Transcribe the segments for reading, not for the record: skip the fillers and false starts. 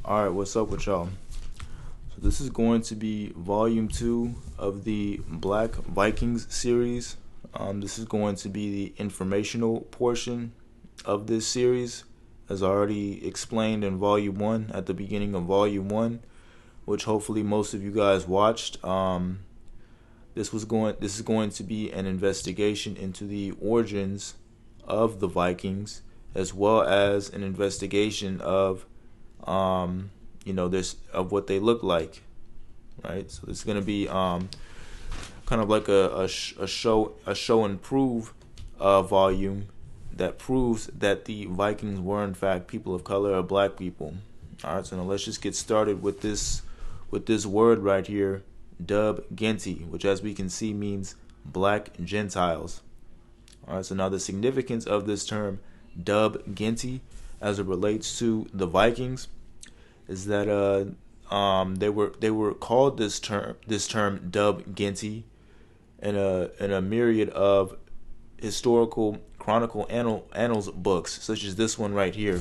Alright, what's up with y'all? So this is going to be volume 2 of the Black Vikings series. This is going to be the informational portion of this series, as I already explained in volume 1, at the beginning of volume 1, which hopefully most of you guys watched. This is going to be an investigation into the origins of the Vikings, as well as an investigation of this of what they look like, right? So this is gonna be kind of like a show and prove volume that proves that the Vikings were in fact people of color or black people. All right, so now let's just get started with this word right here, Dubginty, which as we can see means black Gentiles. All right, so now the significance of this term Dubginty as it relates to the Vikings is that they were called this term Dubginty in a myriad of historical chronicle annals books, such as this one right here,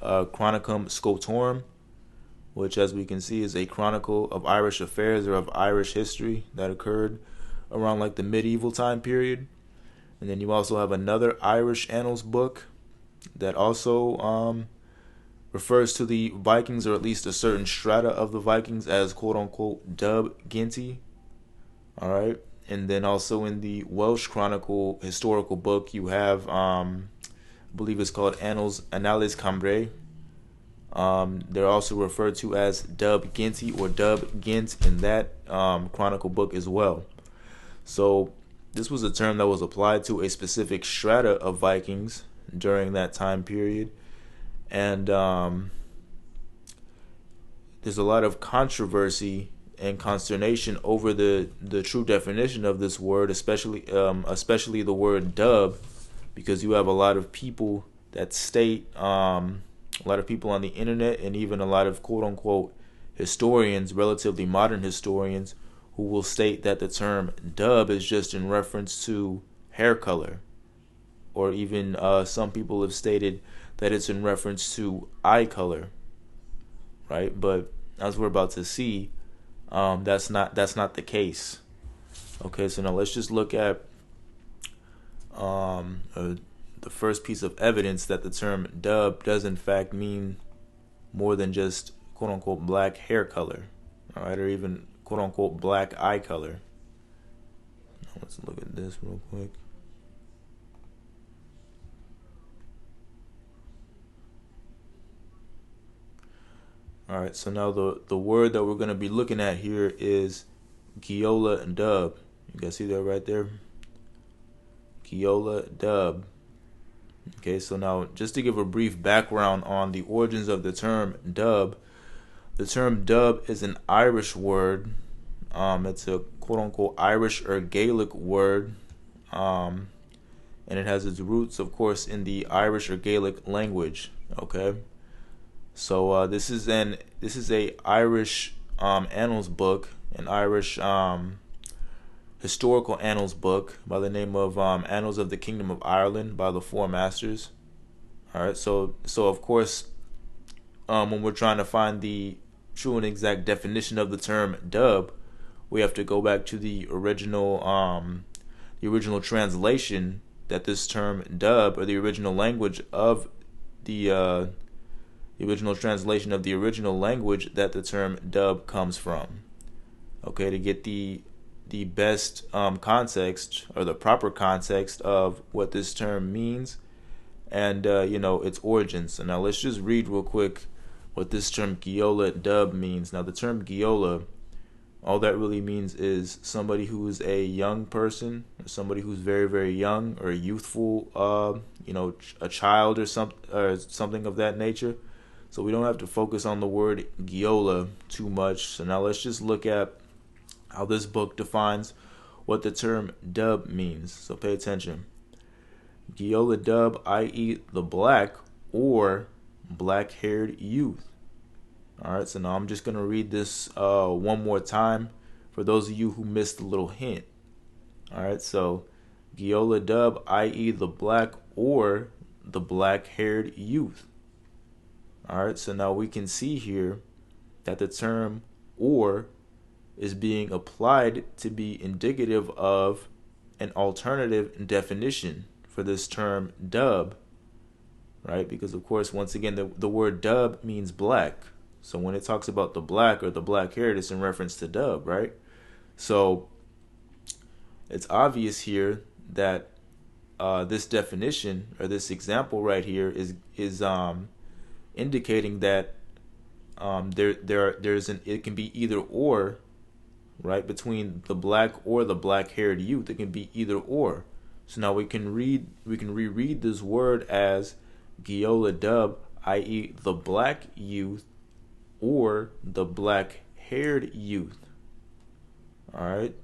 Chronicum Scotorum, which as we can see is a chronicle of Irish affairs or of Irish history that occurred around like the medieval time period. And then you also have another Irish annals book that also refers to the Vikings, or at least a certain strata of the Vikings, as quote-unquote Dubginty. All right. And then also in the Welsh Chronicle historical book, you have, I believe it's called Annales Cambrai. They're also referred to as Dubginty or Dubgint in that chronicle book as well. So this was a term that was applied to a specific strata of Vikings during that time period. And there's a lot of controversy and consternation over the true definition of this word, especially the word dub, because you have a lot of people that state, a lot of people on the internet, and even a lot of quote-unquote historians, relatively modern historians, who will state that the term dub is just in reference to hair color, or even some people have stated that it's in reference to eye color, right? But as we're about to see, that's not the case. Okay, so now let's just look at the first piece of evidence that the term dub does in fact mean more than just quote unquote black hair color, all right, or even quote unquote black eye color. Now let's look at this real quick. All right, so now the word that we're going to be looking at here is Giola dub. You guys see that right there? Giola dub. Okay, so now just to give a brief background on the origins of the term dub, the term dub is an Irish word. It's a quote-unquote Irish or Gaelic word, and it has its roots, of course, in the Irish or Gaelic language. Okay. So this is a Irish annals book, an Irish historical annals book by the name of Annals of the Kingdom of Ireland by the Four Masters. All right, so of course, when we're trying to find the true and exact definition of the term dub, we have to go back to the original translation that this term dub, or the original language of the original translation of the original language that the term dub comes from. Okay, to get the best context, or the proper context of what this term means and its origins. So now let's just read real quick what this term Giola dub means. Now the term Giola, all that really means is somebody who is a young person, or somebody who's very, very young or youthful, a child or something of that nature. So we don't have to focus on the word Giola too much. So now let's just look at how this book defines what the term dub means. So pay attention. Giola dub, i.e. the black or black-haired youth. All right, so now I'm just going to read this one more time for those of you who missed the little hint. All right, so Giola dub, i.e. the black or the black-haired youth. All right, so now we can see here that the term or is being applied to be indicative of an alternative definition for this term dub, right? Because of course, once again, the word dub means black. So when it talks about the black or the black haired, it's in reference to dub, right? So it's obvious here that this definition or this example right here is indicating that it can be either or, right, between the black or the black haired youth. It can be either or. So now we can reread this word as Giola dub, i.e. the black youth or the black haired youth. All right.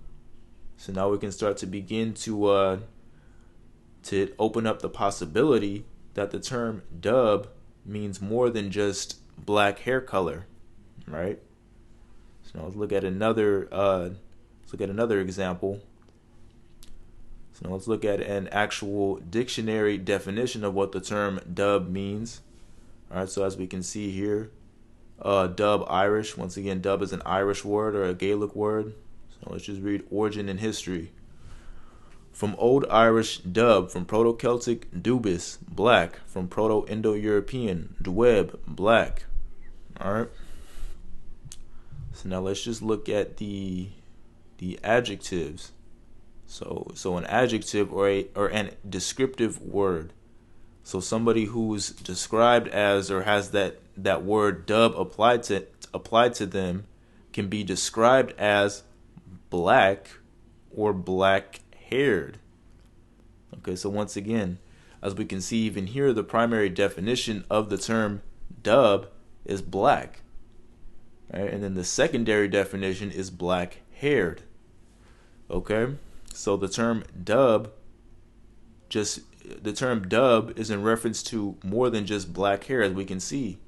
So now we can start to begin to open up the possibility that the term dub means more than just black hair color, right? So now let's look at another example. So now let's look at an actual dictionary definition of what the term dub means. All right, so as we can see here, dub Irish. Once again, dub is an Irish word or a Gaelic word. So let's just read origin and history. From Old Irish dub, from Proto-Celtic dubis, black, from Proto-Indo-European dweb, black. All right. So now let's just look at the adjectives. So an adjective or an descriptive word. So somebody who's described as or has that word dub applied to them can be described as black or black haired. Okay, so once again, as we can see even here, the primary definition of the term dub is black, right? And then the secondary definition is black haired. Okay, so the term dub is in reference to more than just black hair, as we can see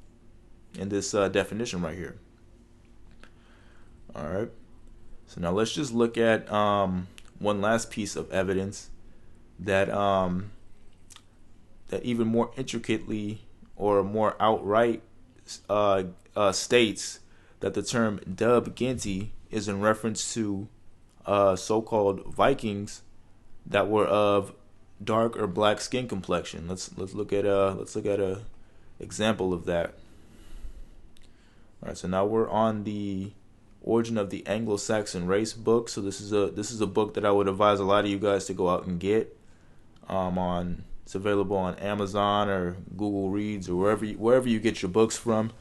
in this definition right here. All right, so now let's just look at one last piece of evidence that that even more intricately or more outright states that the term Dubginty is in reference to so-called Vikings that were of dark or black skin complexion. Let's look at a example of that. All right, so now we're on the Origin of the Anglo-Saxon Race book. So this is a book that I would advise a lot of you guys to go out and get. It's available on Amazon or Google Reads or wherever you get your books from.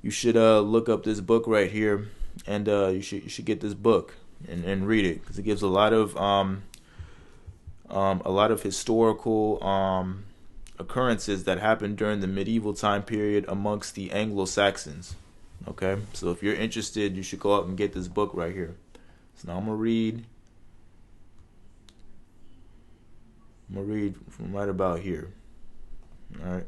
You should look up this book right here, and you should get this book and read it, because it gives a lot of historical occurrences that happened during the medieval time period amongst the Anglo-Saxons. Okay, so if you're interested, you should go out and get this book right here. So now I'm gonna read from right about here. All right.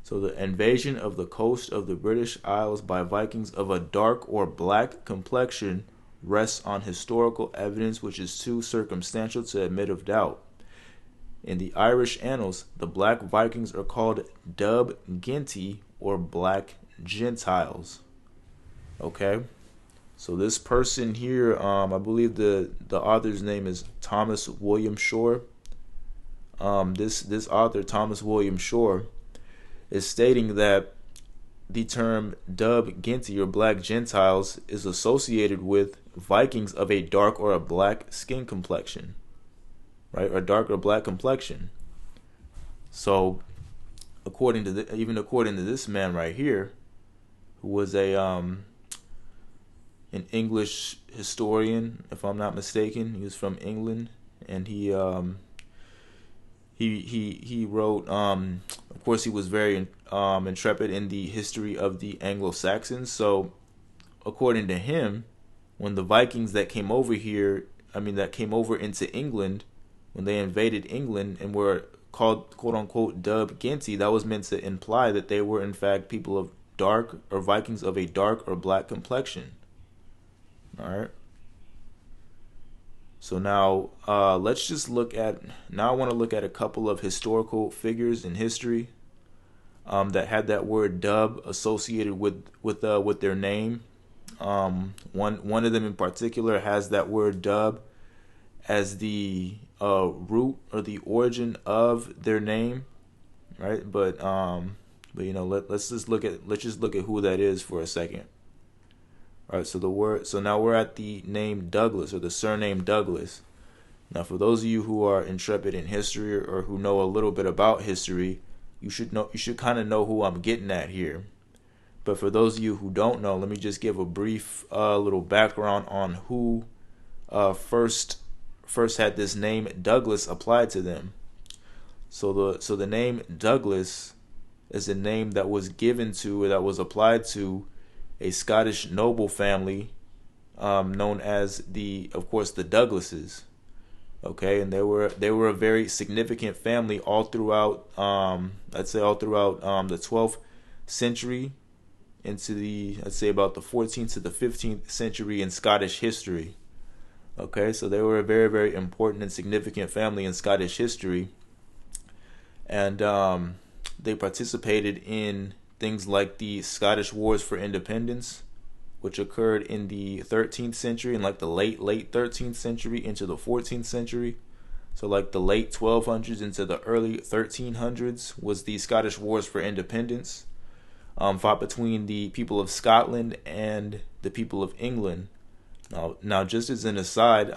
So the invasion of the coast of the British Isles by Vikings of a dark or black complexion rests on historical evidence which is too circumstantial to admit of doubt. In the Irish annals, the black Vikings are called Dubginty or black Gentiles. Okay, so this person here, I believe the author's name is Thomas William Shore. This author, Thomas William Shore, is stating that the term Dubginty or black Gentiles is associated with Vikings of a dark or a black skin complexion, right, or dark or black complexion. So, according to this man right here, who was an English historian, if I'm not mistaken. He was from England, and he wrote. Of course, he was very intrepid in the history of the Anglo-Saxons. So, according to him, when the Vikings that came over into England, when they invaded England and were called quote unquote Dubginty, that was meant to imply that they were in fact people of dark or Vikings of a dark or black complexion. All right. So now let's just look at. Now I want to look at a couple of historical figures in history that had that word dub associated with their name. One of them in particular has that word dub as the root or the origin of their name, right? But you know, let's just look at who that is for a second. All right, so now we're at the name Douglas, or the surname Douglas. Now, for those of you who are intrepid in history, or who know a little bit about history, you should kind of know who I'm getting at here. But for those of you who don't know, let me just give a brief little background on who first had this name Douglas applied to them. So the name Douglas is a name that was given to, or that was applied to, a Scottish noble family known as of course the Douglases. Okay, and they were a very significant family all throughout I'd say all throughout the 12th century into I'd say about the 14th to the 15th century in Scottish history. Okay, so they were a very, very important and significant family in Scottish history, and they participated in things like the Scottish Wars for Independence, which occurred in the 13th century, in like the late 13th century into the 14th century. So like the late 1200s into the early 1300s was the Scottish Wars for Independence, fought between the people of Scotland and the people of England. Now, just as an aside,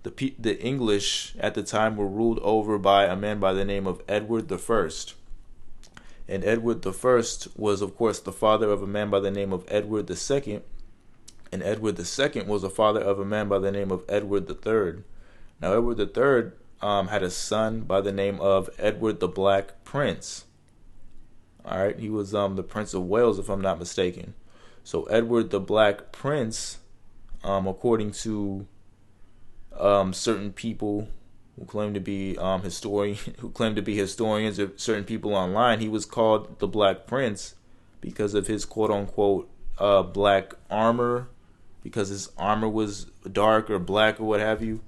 the English at the time were ruled over by a man by the name of Edward the First. And Edward the First was, of course, the father of a man by the name of Edward the Second. And Edward the Second was the father of a man by the name of Edward the Third. Now, Edward the Third had a son by the name of Edward the Black Prince. All right, he was the Prince of Wales, if I'm not mistaken. So Edward the Black Prince, according to certain people who claim to be historians, or certain people online, he was called the Black Prince because of his quote unquote black armor, because his armor was dark or black or what have you.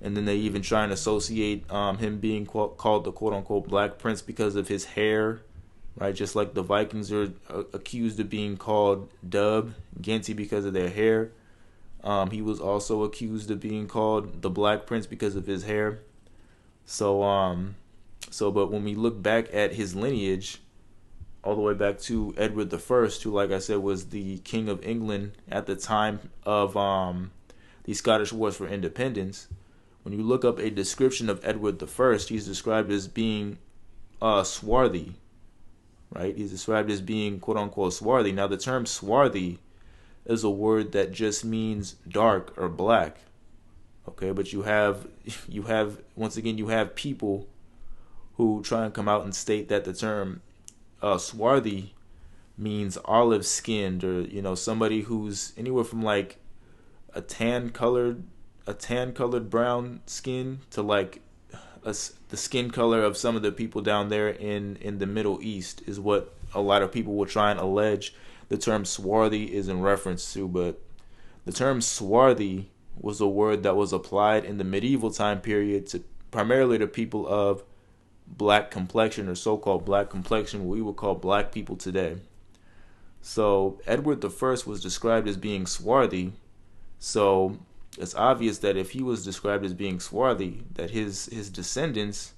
And then they even try and associate him being called the quote unquote Black Prince because of his hair, right? Just like the Vikings are accused of being called Dubginty because of their hair. He was also accused of being called the Black Prince because of his hair. But when we look back at his lineage, all the way back to Edward the First, who, like I said, was the King of England at the time of the Scottish Wars for Independence, when you look up a description of Edward the First, he's described as being swarthy, right? He's described as being quote unquote swarthy. Now, the term swarthy is a word that just means dark or black. Okay, but you have once again, you have people who try and come out and state that the term swarthy means olive skinned, or somebody who's anywhere from like a tan colored brown skin to like the skin color of some of the people down there in the Middle East, is what a lot of people will try and allege the term swarthy is in reference to. But the term swarthy was a word that was applied in the medieval time period to primarily to people of black complexion, or so-called black complexion, what we would call black people today. So Edward the First was described as being swarthy. So it's obvious that if he was described as being swarthy, that his descendants,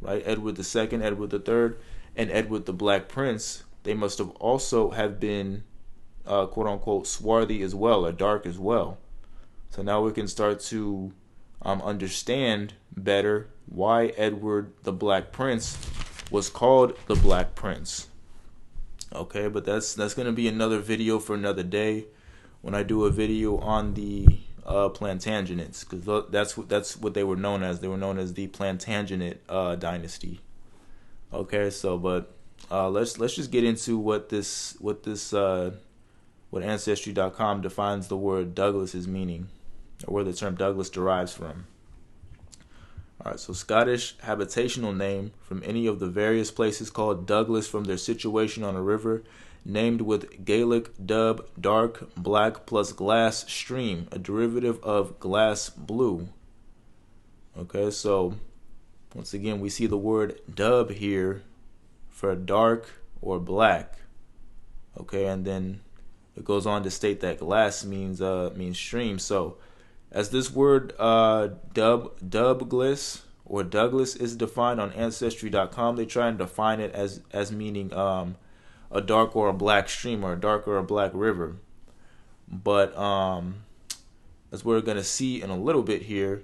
right, Edward the Second, Edward the Third, and Edward the Black Prince, they must have also have been quote unquote swarthy as well, or dark as well. So now we can start to understand better why Edward the Black Prince was called the Black Prince. Okay, but that's going to be another video for another day, when I do a video on the Plantagenets, because that's what they were known as. They were known as the Plantagenet dynasty. Okay, so but let's just get into what Ancestry.com defines the word Douglas as meaning, or where the term Douglas derives from. Alright, so Scottish habitational name from any of the various places called Douglas from their situation on a river, named with Gaelic dub, dark, black plus glass stream, a derivative of glass blue. Okay, so once again we see the word dub here for dark or black. Okay, and then it goes on to state that glass means stream. So as this word Douglas or Douglas is defined on Ancestry.com, they try and define it as meaning a dark or a black stream or a dark or a black river. But as we're going to see in a little bit here,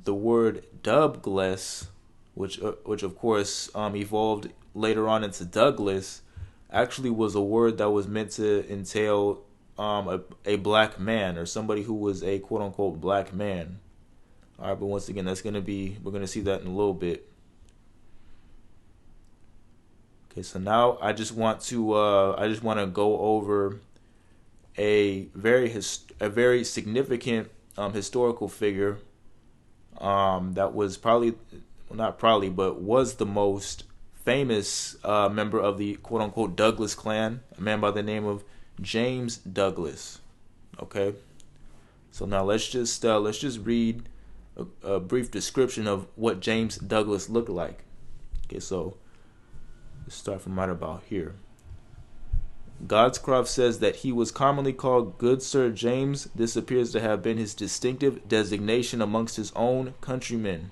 the word Douglas, which of course evolved later on into Douglas, actually was a word that was meant to entail a black man or somebody who was a quote unquote black man. All right, but once again, we're going to see that in a little bit. Okay, so now I just want to go over a very significant historical figure that was was the most famous member of the quote unquote Douglas clan, a man by the name of James Douglas. Okay, so now let's just read a brief description of what James Douglas looked like. Okay, so let's start from right about here. Godscroft says that he was commonly called Good Sir James. This appears to have been his distinctive designation amongst his own countrymen.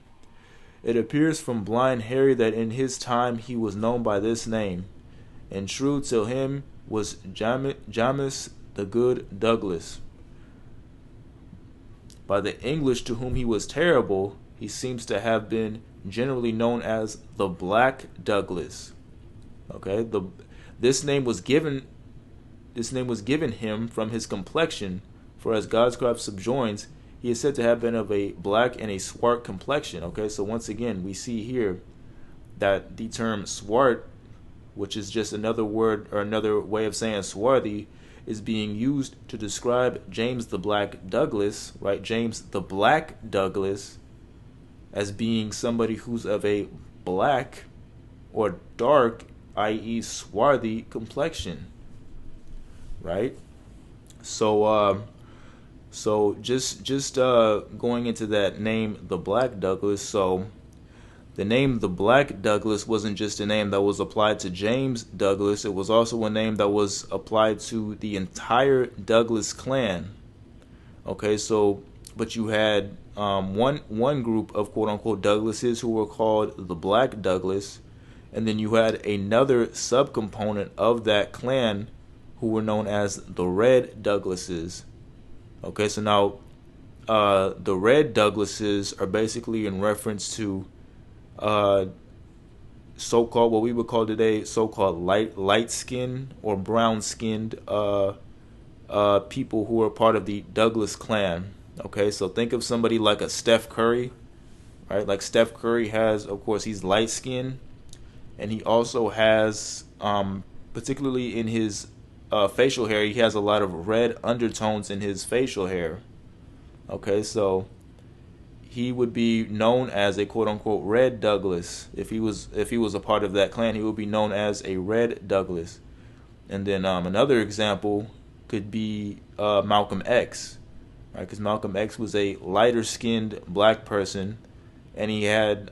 It appears from Blind Harry that in his time he was known by this name, and true to him was James the Good Douglas. By the English, to whom he was terrible, he seems to have been generally known as the Black Douglas. Okay, this name was given him from his complexion, for as Godscroft subjoins, he is said to have been of a black and a swart complexion. Okay, so once again, we see here that the term swart, which is just another word or another way of saying swarthy, is being used to describe James the Black Douglas, right? James the Black Douglas as being somebody who's of a black or dark, i.e. swarthy complexion, right? So just going into that name, the Black Douglas. So the name the Black Douglas wasn't just a name that was applied to James Douglas. It was also a name that was applied to the entire Douglas clan. Okay, so but you had one group of quote unquote Douglases who were called the Black Douglas, and then you had another subcomponent of that clan who were known as the Red Douglases. Okay, so now the Red Douglases are basically in reference to so-called, what we would call today, so-called light-skinned or brown-skinned people who are part of the Douglas clan. Okay, so think of somebody like a Steph Curry, right? Like Steph Curry has, of course, he's light-skinned, and he also has, particularly in his facial hair, he has a lot of red undertones in his facial hair. Okay, so he would be known as a quote unquote Red Douglas. If he was a part of that clan, he would be known as a Red Douglas. And then another example could be Malcolm X, right? Because Malcolm X was a lighter skinned black person, and he had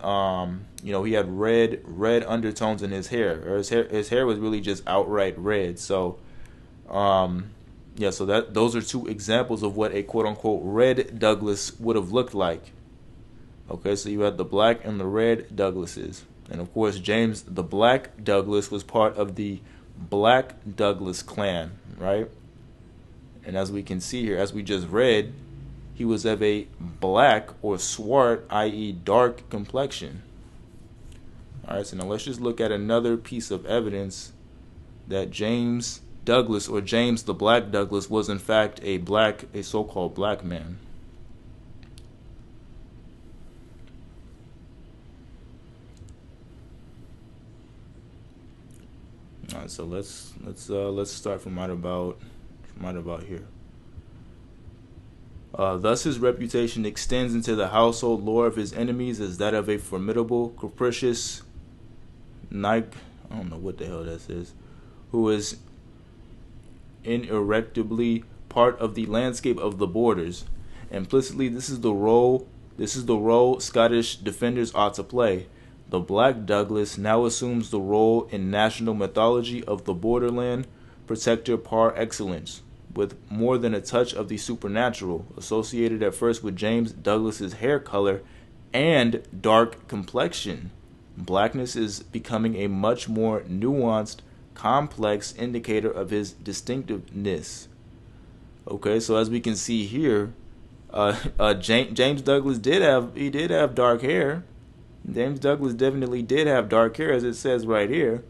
he had red undertones in his hair, or his hair was really just outright red. So so those are two examples of what a quote unquote Red Douglas would have looked like. Okay, so you had the Black and the Red Douglases. And of course, James the Black Douglas was part of the Black Douglas clan, right? And as we can see here, as we just read, he was of a black or swart, i.e. dark complexion. All right, so now let's just look at another piece of evidence that James Douglas, or James the Black Douglas, was in fact a so-called black man. All right, so let's start from right about here. Thus his reputation extends into the household lore of his enemies as that of a formidable, capricious I don't know what the hell that is, who is inerectably part of the landscape of the borders. Implicitly, this is the role Scottish defenders ought to play. the Black Douglas now assumes the role in national mythology of the borderland protector par excellence, with more than a touch of the supernatural, associated at first with James Douglas's hair color and dark complexion. Blackness is becoming a much more nuanced, complex indicator of his distinctiveness. Okay, so as we can see here, James Douglas did have dark hair. James Douglas definitely did have dark hair, as it says right here,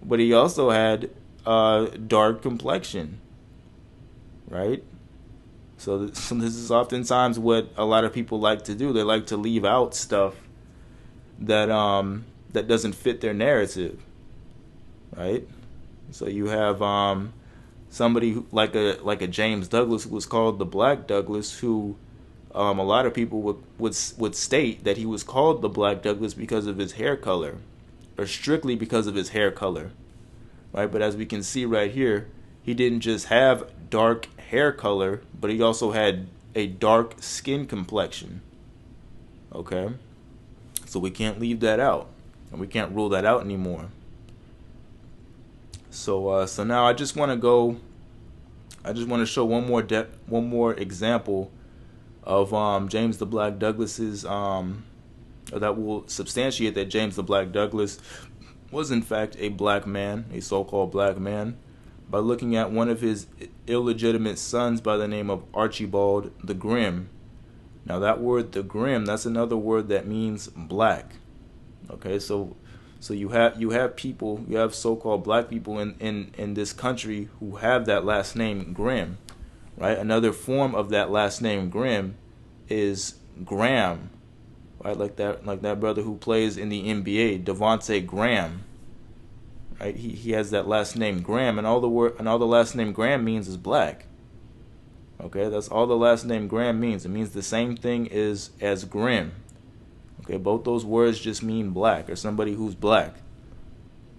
but he also had dark complexion, right? So this is oftentimes what a lot of people like to do. They like to leave out stuff that that doesn't fit their narrative, right? So you have somebody who, like a James Douglas, who was called the Black Douglas, who a lot of people would state that he was called the Black Douglas because of his hair color, or strictly because of his hair color, right? But as we can see right here, he didn't just have dark hair color, but he also had a dark skin complexion. Okay, so we can't leave that out, and we can't rule that out anymore. So now I just want to show one more example of James the Black Douglas's that will substantiate that James the Black Douglas was in fact a black man, a so-called black man, by looking at one of his illegitimate sons by the name of Archibald the Grim. Now that word, the Grim, that's another word that means black. Okay, so you have people, you have so-called black people in this country who have that last name Grim, right? Another form of that last name Grim is Graham, right? Like that brother who plays in the NBA, Devontae Graham, right? He has that last name Graham, and all the last name Graham means is black. Okay, that's all the last name Graham means. It means the same thing as Grim. Okay, both those words just mean black, or somebody who's black.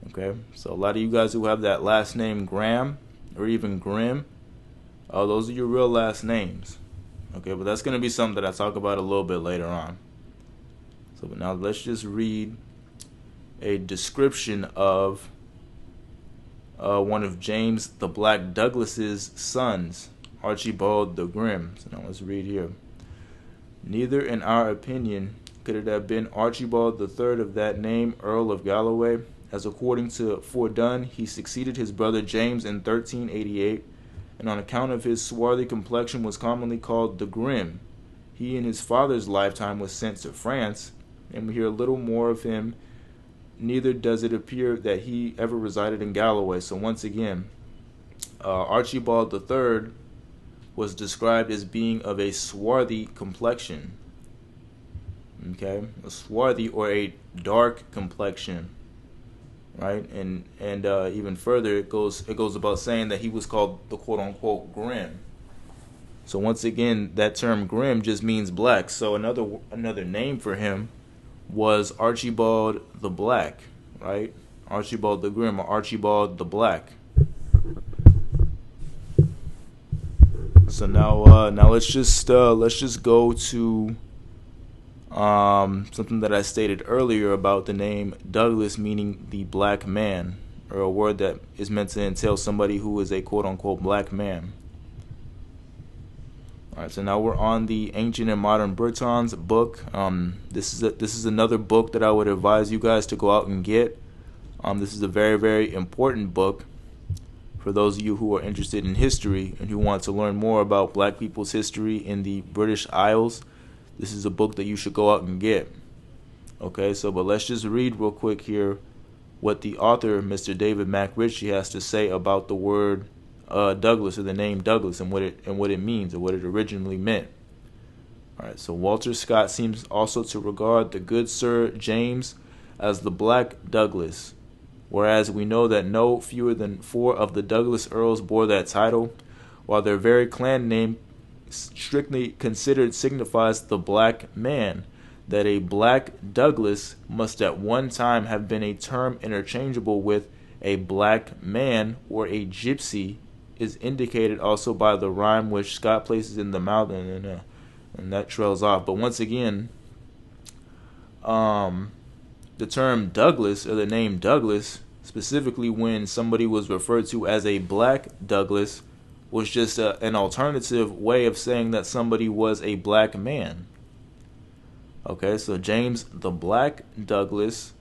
Okay, so a lot of you guys who have that last name Graham or even Grim, those are your real last names. Okay, but that's going to be something that I talk about a little bit later on. So now let's just read a description of one of James the Black Douglas's sons, Archibald the Grim. So now let's read here. Neither, in our opinion, could it have been Archibald the Third of that name, Earl of Galloway, as according to Fordun, he succeeded his brother James in 1388, and on account of his swarthy complexion was commonly called the Grim. He in his father's lifetime was sent to France, and we hear little more of him. Neither does it appear that he ever resided in Galloway. So once again, Archibald the Third was described as being of a swarthy complexion. Okay, a swarthy or a dark complexion, right? And even further, it goes about saying that he was called the quote unquote Grim. So once again, that term Grim just means black. So another name for him was Archibald the Black, right? Archibald the Grim, or Archibald the Black. So now let's just go to something that I stated earlier about the name Douglas meaning the black man, or a word that is meant to entail somebody who is a quote unquote black man. Alright, so now we're on the Ancient and Modern Britons book. This is another book that I would advise you guys to go out and get. This is a very, very important book for those of you who are interested in history and who want to learn more about black people's history in the British Isles. This is a book that you should go out and get. Okay, but let's just read real quick here what the author, Mr. David MacRitchie, has to say about the word Douglas, or the name Douglas, and what it means, or what it originally meant. Alright, so Walter Scott seems also to regard the good Sir James as the Black Douglas, whereas we know that no fewer than 4 of the Douglas earls bore that title, while their very clan name strictly considered signifies the black man, that a Black Douglas must at one time have been a term interchangeable with a black man or a gypsy is indicated also by the rhyme which Scott places in the mouth, and that trails off. But once again, the term Douglas, or the name Douglas, specifically when somebody was referred to as a black Douglas, was just an alternative way of saying that somebody was a black man. Okay, so James the Black Douglas,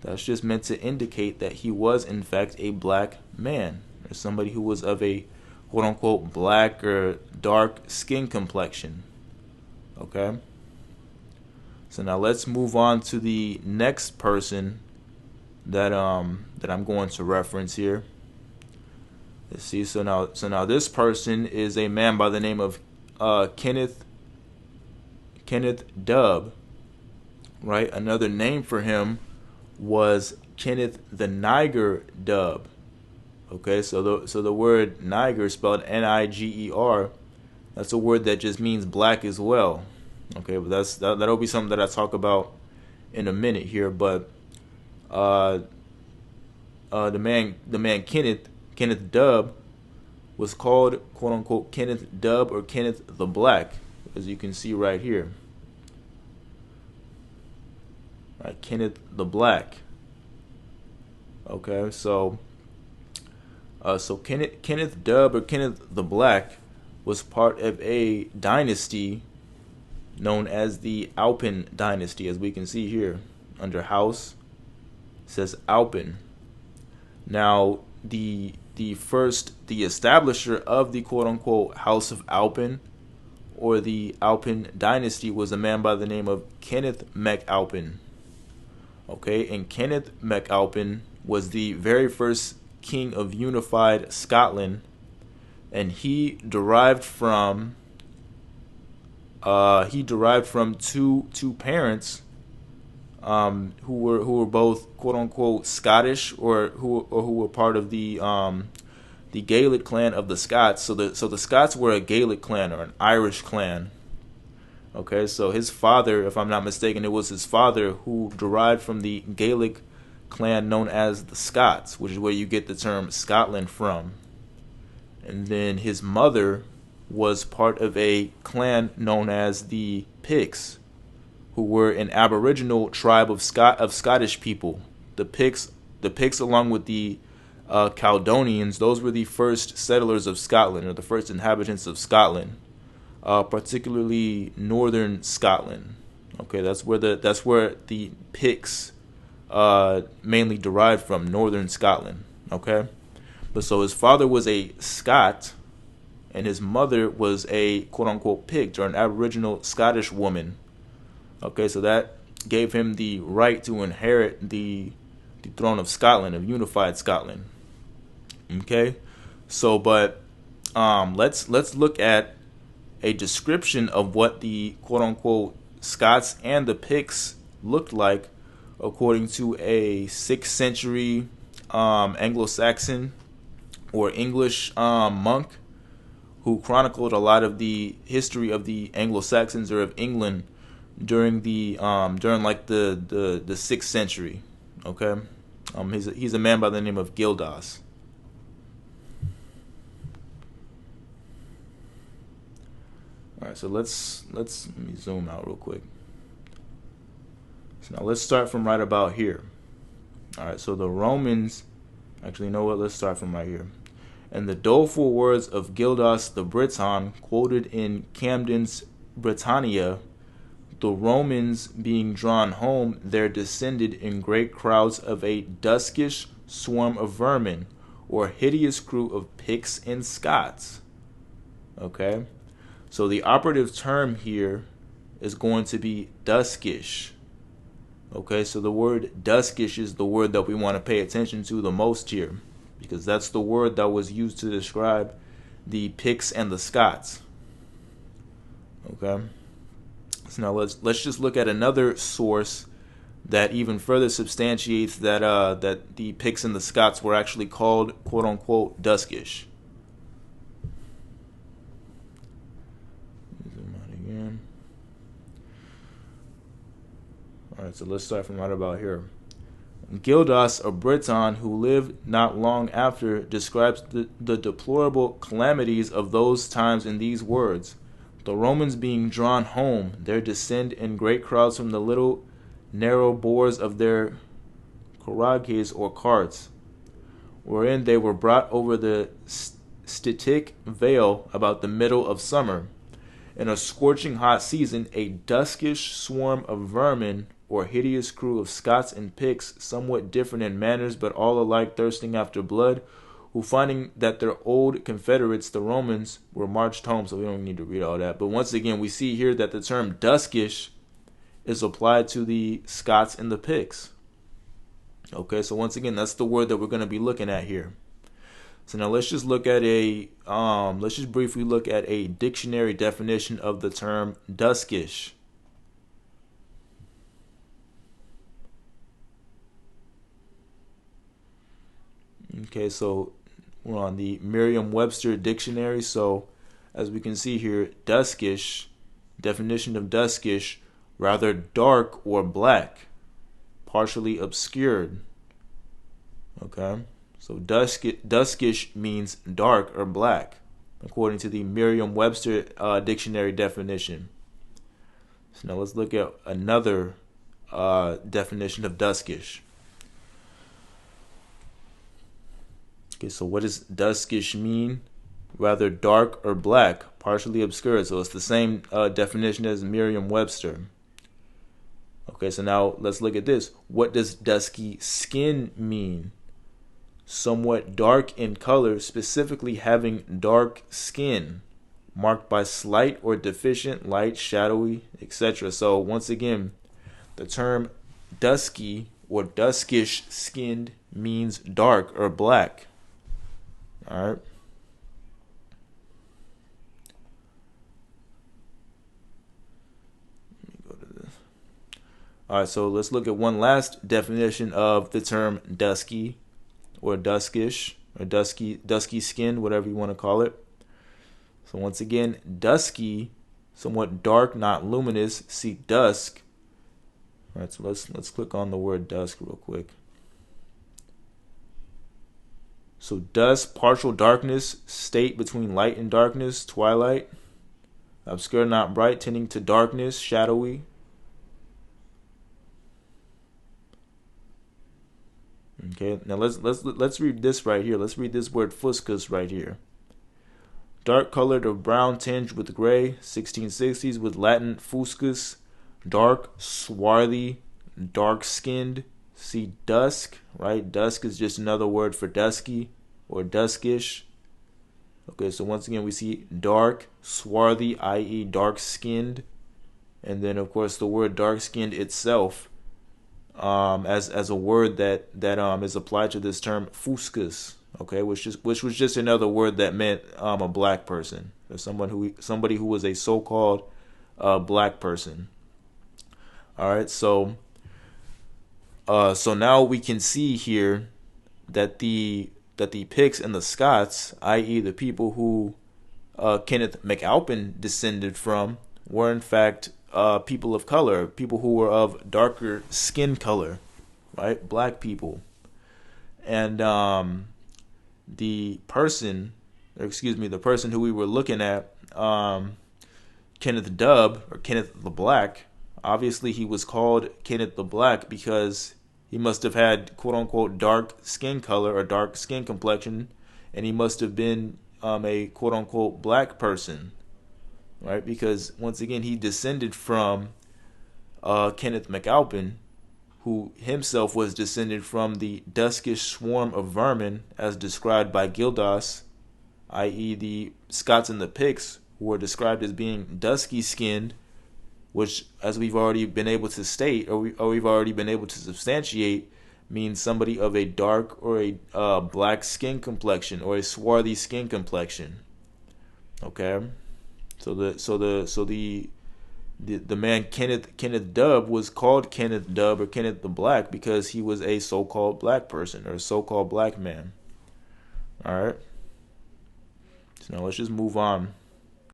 that's just meant to indicate that he was in fact a black man, or somebody who was of a quote-unquote black or dark skin complexion. Okay, so now let's move on to the next person that I'm going to reference here. Let's see. So now this person is a man by the name of Kenneth Dub. Right, another name for him was Kenneth the Niger Dub. Okay, so the word Niger, spelled Niger, that's a word that just means black as well. Okay, but that'll be something that I talk about in a minute here. But the man Kenneth Dub was called quote unquote Kenneth Dub or Kenneth the Black, as you can see right here. Right, Kenneth the Black. Okay, so Kenneth Dub or Kenneth the Black was part of a dynasty known as the Alpin dynasty, as we can see here under House. It says Alpin. Now the establisher of the quote unquote House of Alpin, or the Alpin dynasty, was a man by the name of Kenneth MacAlpin. Okay, and Kenneth MacAlpin was the very first king of unified Scotland, and he derived from two parents who were both quote unquote Scottish, or who were part of the Gaelic clan of the Scots. So the Scots were a Gaelic clan, or an Irish clan. Okay, so his father, if I'm not mistaken, it was his father who derived from the Gaelic clan known as the Scots, which is where you get the term Scotland from. And then his mother was part of a clan known as the Picts, who were an Aboriginal tribe of Scottish people. The Picts, along with the Caledonians, those were the first settlers of Scotland, or the first inhabitants of Scotland. Particularly northern Scotland. Okay, that's where the Picts mainly derived from, northern Scotland. Okay, but so his father was a Scot, and his mother was a quote unquote Pict, or an Aboriginal Scottish woman. Okay, so that gave him the right to inherit the throne of Scotland, of unified Scotland. Okay, so but let's look at a description of what the quote-unquote Scots and the Picts looked like, according to a 6th century Anglo-Saxon or English monk who chronicled a lot of the history of the Anglo-Saxons, or of England, during the 6th century. Okay, he's a man by the name of Gildas. All right, so let me zoom out real quick. So now let's start from right about here. All right, so the Romans, actually, you know what? Let's start from right here. And the doleful words of Gildas the Briton, quoted in Camden's Britannia, the Romans being drawn home, there descended in great crowds of a duskish swarm of vermin, or hideous crew of Picts and Scots. Okay? So the operative term here is going to be duskish. Okay, so the word duskish is the word that we want to pay attention to the most here, because that's the word that was used to describe the Picts and the Scots. Okay, so now let's just look at another source that even further substantiates that that the Picts and the Scots were actually called quote unquote duskish. Alright, so let's start from right about here. Gildas, a Briton who lived not long after, describes the deplorable calamities of those times in these words: the Romans being drawn home, there descend in great crowds from the little narrow bores of their carogues or carts, wherein they were brought over the Stytic vale about the middle of summer. In a scorching hot season, a duskish swarm of vermin, or hideous crew of Scots and Picts, somewhat different in manners, but all alike thirsting after blood, who, finding that their old confederates, the Romans, were marched home. So we don't need to read all that. But once again, we see here that the term duskish is applied to the Scots and the Picts. Okay, so once again, that's the word that we're going to be looking at here. So now let's just look at let's just briefly look at a dictionary definition of the term duskish. Okay, so we're on the Merriam-Webster dictionary. So as we can see here, duskish, definition of duskish, rather dark or black, partially obscured. Okay. So duskish means dark or black, according to the Merriam-Webster dictionary definition. So now let's look at another definition of duskish. Okay, so what does duskish mean? Rather dark or black, partially obscured. So it's the same definition as Merriam-Webster. Okay, so now let's look at this. What does dusky skin mean? Somewhat dark in color, specifically having dark skin, marked by slight or deficient light, shadowy, etc. So once again, the term dusky or duskish skinned means dark or black. All right. Let me go to this. All right, so let's look at one last definition of the term dusky, or duskish, or dusky skinned, whatever you want to call it. So once again, dusky, somewhat dark, not luminous. See dusk. All right, so let's click on the word dusk real quick. So dusk, partial darkness, state between light and darkness, twilight. Obscure, not bright, tending to darkness, shadowy. Okay, now let's read this right here. Let's read this word fuscus right here. Dark colored or brown tinged with gray, 1660s, with Latin fuscus, dark, swarthy, dark skinned. See dusk, right? Dusk is just another word for dusky or duskish. Okay, so once again we see dark, swarthy, i.e. dark skinned, and then of course the word dark skinned itself, as a word that is applied to this term fuscus, okay, which was just another word that meant a black person, or somebody who was a so-called black person. All right, so now we can see here that the Picts and the Scots, i.e. the people who Kenneth MacAlpin descended from, were in fact people of color, people who were of darker skin color, right? Black people. And the person who we were looking at, Kenneth Dub, or Kenneth the Black, obviously he was called Kenneth the Black because he must have had quote-unquote dark skin color or dark skin complexion, and he must have been a quote-unquote black person, right? Because once again, he descended from Kenneth MacAlpin, who himself was descended from the duskish swarm of vermin as described by Gildas, i.e. the Scots and the Picts, who were described as being dusky skinned, which, as we've already been able to state, or we've already been able to substantiate, means somebody of a dark or a black skin complexion, or a swarthy skin complexion. Okay, so the man Kenneth Dub was called Kenneth Dub or Kenneth the Black because he was a so-called black person, or a so-called black man. All right. So now let's just move on.